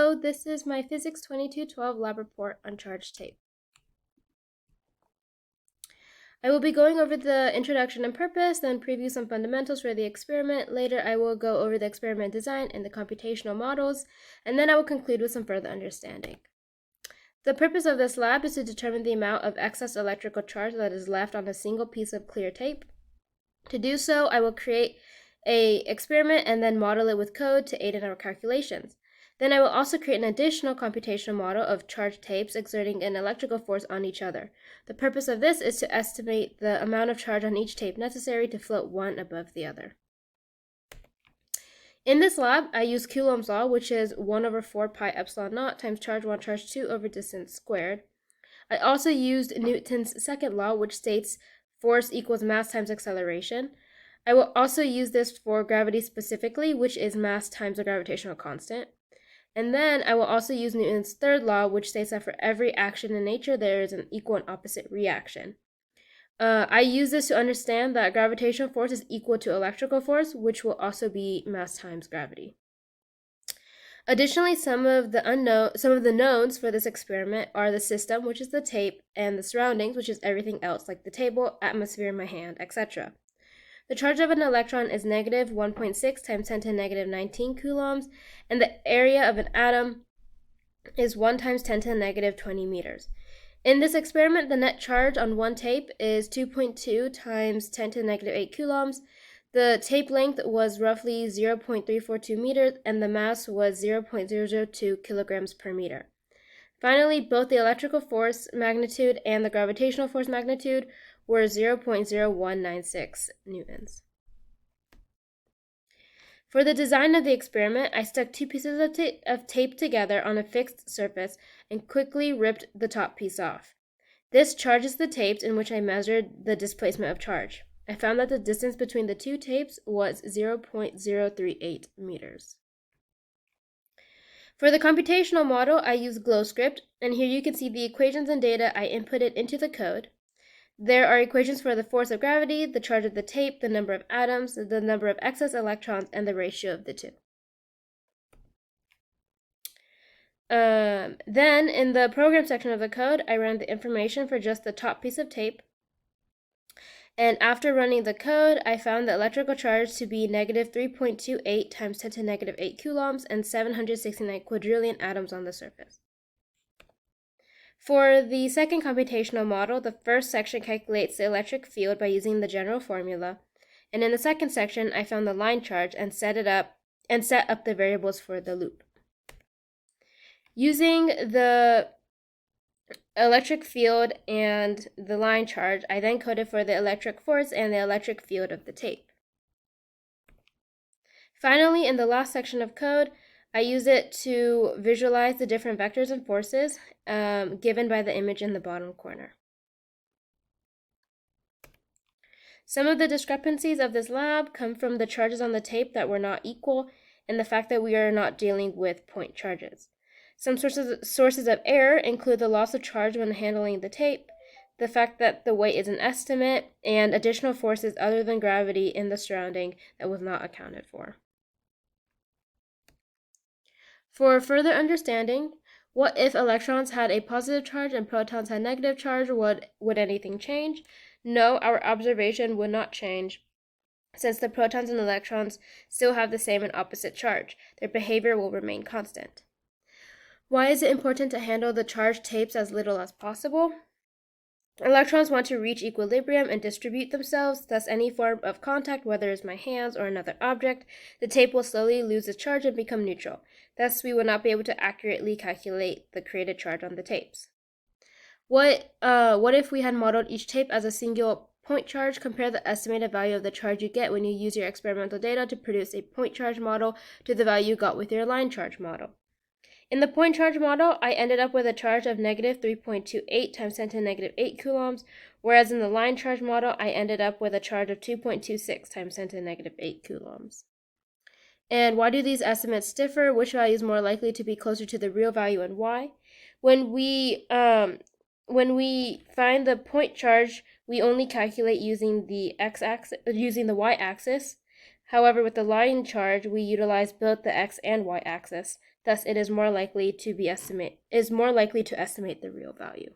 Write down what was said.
Hello, this is my Physics 2212 lab report on charged tape. I will be going over the introduction and purpose, then preview some fundamentals for the experiment. Later, I will go over the experiment design and the computational models, and then I will conclude with some further understanding. The purpose of this lab is to determine the amount of excess electrical charge that is left on a single piece of clear tape. To do so, I will create an experiment and then model it with code to aid in our calculations. Then I will also create an additional computational model of charged tapes exerting an electrical force on each other. The purpose of this is to estimate the amount of charge on each tape necessary to float one above the other. In this lab, I use Coulomb's law, which is 1 over 4 pi epsilon naught times charge 1 charge 2 over distance squared. I also used Newton's second law, which states force equals mass times acceleration. I will also use this for gravity specifically, which is mass times the gravitational constant. And then I will also use Newton's third law, which states that for every action in nature, there is an equal and opposite reaction. I use this to understand that gravitational force is equal to electrical force, which will also be mass times gravity. Additionally, some of the knowns for this experiment are the system, which is the tape, and the surroundings, which is everything else, like the table, atmosphere, my hand, etc. The charge of an electron is negative 1.6 times 10 to the negative 19 coulombs, and the area of an atom is 1 times 10 to the negative 20 meters. In this experiment, the net charge on one tape is 2.2 times 10 to the negative 8 coulombs. The tape length was roughly 0.342 meters, and the mass was 0.002 kilograms per meter. Finally, both the electrical force magnitude and the gravitational force magnitude were 0.0196 newtons. For the design of the experiment, I stuck two pieces of tape together on a fixed surface and quickly ripped the top piece off. This charges the tapes in which I measured the displacement of charge. I found that the distance between the two tapes was 0.038 meters. For the computational model, I used GlowScript, and here you can see the equations and data I inputted into the code. There are equations for the force of gravity, the charge of the tape, the number of atoms, the number of excess electrons, and the ratio of the two. Then, in the program section of the code, I ran the information for just the top piece of tape. And after running the code, I found the electrical charge to be negative 3.28 times 10 to the negative 8 coulombs and 769 quadrillion atoms on the surface. For the second computational model, the first section calculates the electric field by using the general formula, and in the second section, I found the line charge and set up the variables for the loop. Using the electric field and the line charge, I then coded for the electric force and the electric field of the tape. Finally, in the last section of code, I use it to visualize the different vectors and forces given by the image in the bottom corner. Some of the discrepancies of this lab come from the charges on the tape that were not equal and the fact that we are not dealing with point charges. Some sources of error include the loss of charge when handling the tape, the fact that the weight is an estimate, and additional forces other than gravity in the surrounding that was not accounted for. For further understanding, what if electrons had a positive charge and protons had negative charge? Would anything change? No, our observation would not change, since the protons and electrons still have the same and opposite charge. Their behavior will remain constant. Why is it important to handle the charged tapes as little as possible? Electrons want to reach equilibrium and distribute themselves, thus any form of contact, whether it's my hands or another object, the tape will slowly lose its charge and become neutral. Thus, we will not be able to accurately calculate the created charge on the tapes. What if we had modeled each tape as a single point charge? Compare the estimated value of the charge you get when you use your experimental data to produce a point charge model to the value you got with your line charge model. In the point charge model, I ended up with a charge of negative 3.28 times 10 to the negative 8 coulombs, whereas in the line charge model, I ended up with a charge of 2.26 times 10 to the negative 8 coulombs. And why do these estimates differ? Which value is more likely to be closer to the real value and why? When we find the point charge, we only calculate using the y-axis. However, with the line charge, we utilize both the x and y axis. Thus, it is more likely to estimate the real value.